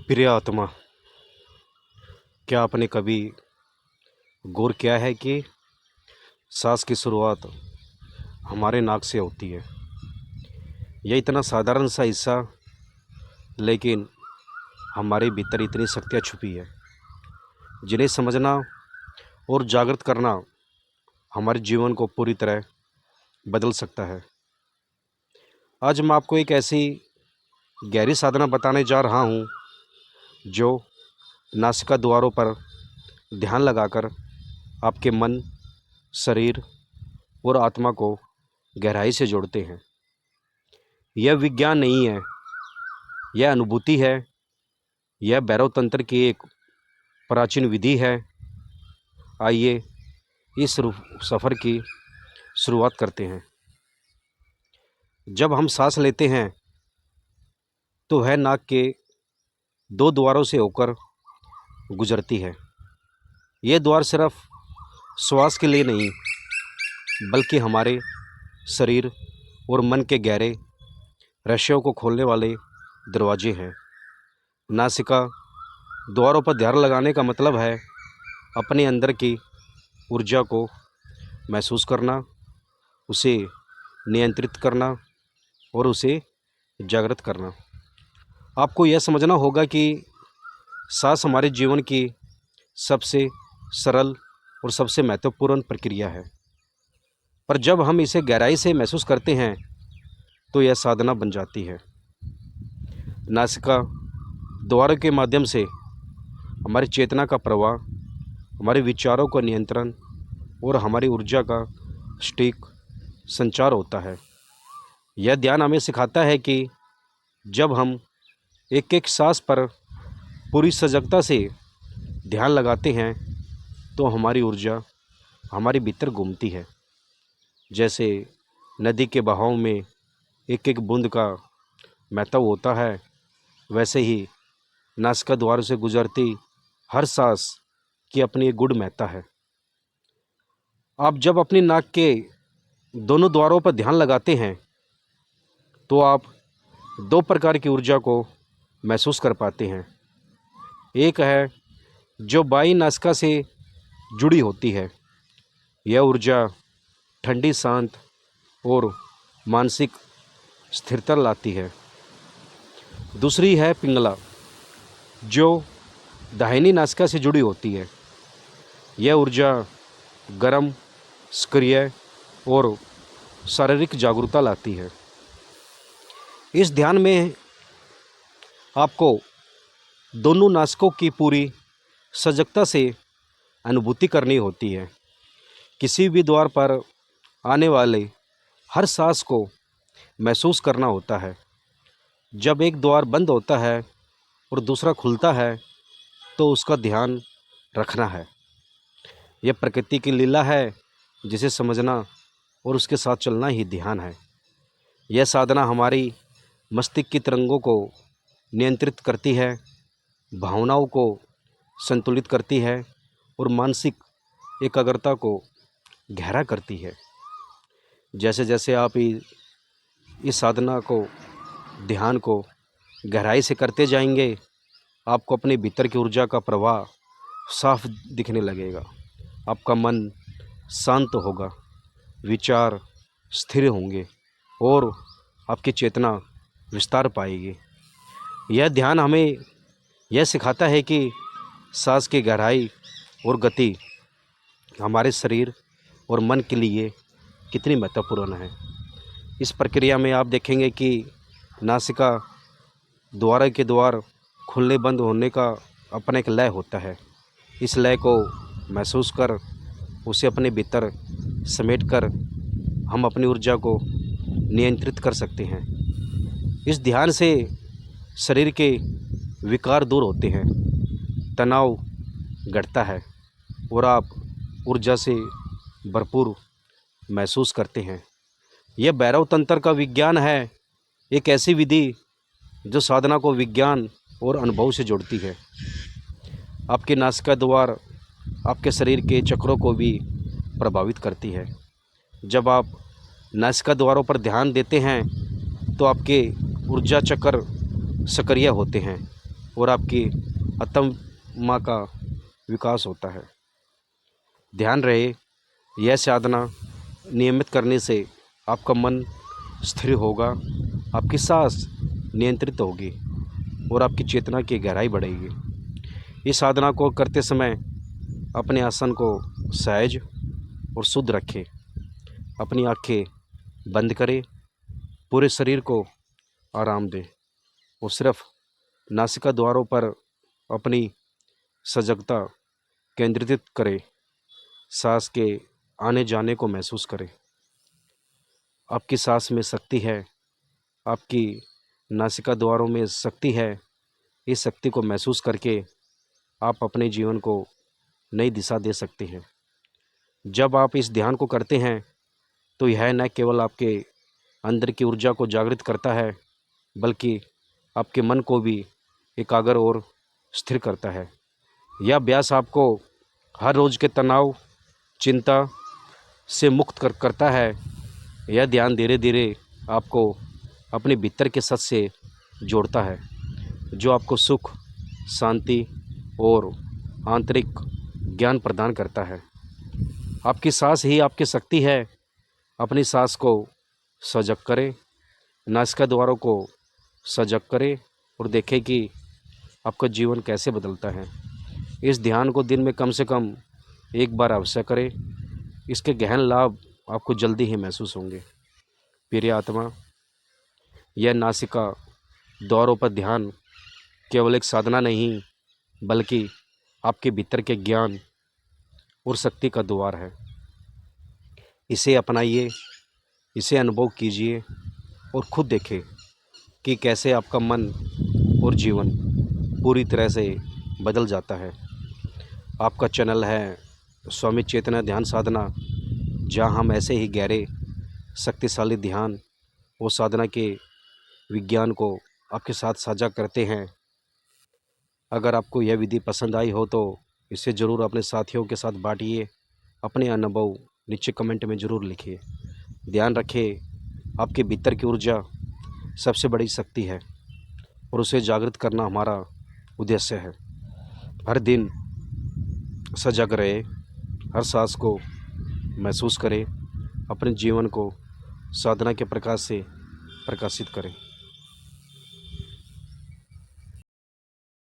प्रिय आत्मा, क्या आपने कभी गौर किया है कि सांस की शुरुआत हमारे नाक से होती है। यह इतना साधारण सा हिस्सा, लेकिन हमारे भीतर इतनी शक्तियाँ छुपी है जिन्हें समझना और जागृत करना हमारे जीवन को पूरी तरह बदल सकता है। आज मैं आपको एक ऐसी गहरी साधना बताने जा रहा हूँ जो नासिका द्वारों पर ध्यान लगाकर आपके मन, शरीर और आत्मा को गहराई से जोड़ते हैं। यह विज्ञान नहीं है, यह अनुभूति है। यह भैरव तंत्र की एक प्राचीन विधि है। आइए इस सफ़र की शुरुआत करते हैं। जब हम सांस लेते हैं तो वह नाक के दो द्वारों से होकर गुजरती है। ये द्वार सिर्फ श्वास के लिए नहीं, बल्कि हमारे शरीर और मन के गहरे रहस्यों को खोलने वाले दरवाजे हैं। नासिका द्वारों पर ध्यान लगाने का मतलब है अपने अंदर की ऊर्जा को महसूस करना, उसे नियंत्रित करना और उसे जागृत करना। आपको यह समझना होगा कि सांस हमारे जीवन की सबसे सरल और सबसे महत्वपूर्ण प्रक्रिया है, पर जब हम इसे गहराई से महसूस करते हैं तो यह साधना बन जाती है। नासिका द्वारों के माध्यम से हमारी चेतना का प्रवाह, हमारे विचारों का नियंत्रण और हमारी ऊर्जा का सटीक संचार होता है। यह ध्यान हमें सिखाता है कि जब हम एक एक सांस पर पूरी सजगता से ध्यान लगाते हैं तो हमारी ऊर्जा हमारे भीतर घूमती है। जैसे नदी के बहाव में एक एक बूंद का महत्व होता है, वैसे ही नासिका द्वार से गुजरती हर सांस की अपनी एक गुड़ महत्ता है। आप जब अपनी नाक के दोनों द्वारों पर ध्यान लगाते हैं तो आप दो प्रकार की ऊर्जा को महसूस कर पाते हैं। एक है जो बाई नासिका से जुड़ी होती है। यह ऊर्जा ठंडी, शांत और मानसिक स्थिरता लाती है। दूसरी है पिंगला, जो दाहिनी नासिका से जुड़ी होती है। यह ऊर्जा गर्म, सक्रिय और शारीरिक जागरूकता लाती है। इस ध्यान में आपको दोनों नासिकों की पूरी सजगता से अनुभूति करनी होती है। किसी भी द्वार पर आने वाले हर सांस को महसूस करना होता है। जब एक द्वार बंद होता है और दूसरा खुलता है तो उसका ध्यान रखना है। यह प्रकृति की लीला है जिसे समझना और उसके साथ चलना ही ध्यान है। यह साधना हमारी मस्तिष्क की तरंगों को नियंत्रित करती है, भावनाओं को संतुलित करती है और मानसिक एकाग्रता को गहरा करती है। जैसे जैसे आप इस साधना को, ध्यान को गहराई से करते जाएंगे, आपको अपने भीतर की ऊर्जा का प्रवाह साफ दिखने लगेगा। आपका मन शांत होगा, विचार स्थिर होंगे और आपकी चेतना विस्तार पाएगी। यह ध्यान हमें यह सिखाता है कि सांस की गहराई और गति हमारे शरीर और मन के लिए कितनी महत्वपूर्ण है। इस प्रक्रिया में आप देखेंगे कि नासिका द्वार के द्वार खुलने बंद होने का अपना एक लय होता है। इस लय को महसूस कर, उसे अपने भीतर समेट कर हम अपनी ऊर्जा को नियंत्रित कर सकते हैं। इस ध्यान से शरीर के विकार दूर होते हैं, तनाव घटता है और आप ऊर्जा से भरपूर महसूस करते हैं। यह भैरव तंत्र का विज्ञान है, एक ऐसी विधि जो साधना को विज्ञान और अनुभव से जोड़ती है। आपके नासिका द्वार आपके शरीर के चक्रों को भी प्रभावित करती है। जब आप नासिका द्वारों पर ध्यान देते हैं तो आपके ऊर्जा चक्र सक्रिय होते हैं और आपकी आत्मा का विकास होता है। ध्यान रहे, यह साधना नियमित करने से आपका मन स्थिर होगा, आपकी सांस नियंत्रित होगी और आपकी चेतना की गहराई बढ़ेगी। इस साधना को करते समय अपने आसन को सहज और शुद्ध रखें। अपनी आँखें बंद करें, पूरे शरीर को आराम दें और सिर्फ नासिका द्वारों पर अपनी सजगता केंद्रित करें। सांस के आने जाने को महसूस करें। आपकी सांस में शक्ति है, आपकी नासिका द्वारों में शक्ति है। इस शक्ति को महसूस करके आप अपने जीवन को नई दिशा दे सकते हैं। जब आप इस ध्यान को करते हैं तो यह न केवल आपके अंदर की ऊर्जा को जागृत करता है, बल्कि आपके मन को भी एकाग्र और स्थिर करता है। यह अभ्यास आपको हर रोज़ के तनाव, चिंता से मुक्त करता है। यह ध्यान धीरे धीरे आपको अपने भीतर के सच से जोड़ता है, जो आपको सुख, शांति और आंतरिक ज्ञान प्रदान करता है। आपकी सांस ही आपकी शक्ति है। अपनी सांस को सजग करें, नासिका द्वारों को सजग करें और देखें कि आपका जीवन कैसे बदलता है। इस ध्यान को दिन में कम से कम एक बार अवश्य करें। इसके गहन लाभ आपको जल्दी ही महसूस होंगे। प्रिय आत्मा, यह नासिका द्वारों पर ध्यान केवल एक साधना नहीं, बल्कि आपके भीतर के ज्ञान और शक्ति का द्वार है। इसे अपनाइए, इसे अनुभव कीजिए और खुद देखें कि कैसे आपका मन और जीवन पूरी तरह से बदल जाता है। आपका चैनल है स्वामी चेतना ध्यान साधना, जहां हम ऐसे ही गहरे शक्तिशाली ध्यान और साधना के विज्ञान को आपके साथ साझा करते हैं। अगर आपको यह विधि पसंद आई हो तो इसे ज़रूर अपने साथियों के साथ बांटिए। अपने अनुभव नीचे कमेंट में ज़रूर लिखिए। ध्यान रखें, आपके भीतर की ऊर्जा सबसे बड़ी शक्ति है और उसे जागृत करना हमारा उद्देश्य है। हर दिन सजग रहे, हर सांस को महसूस करें, अपने जीवन को साधना के प्रकाश से प्रकाशित करें।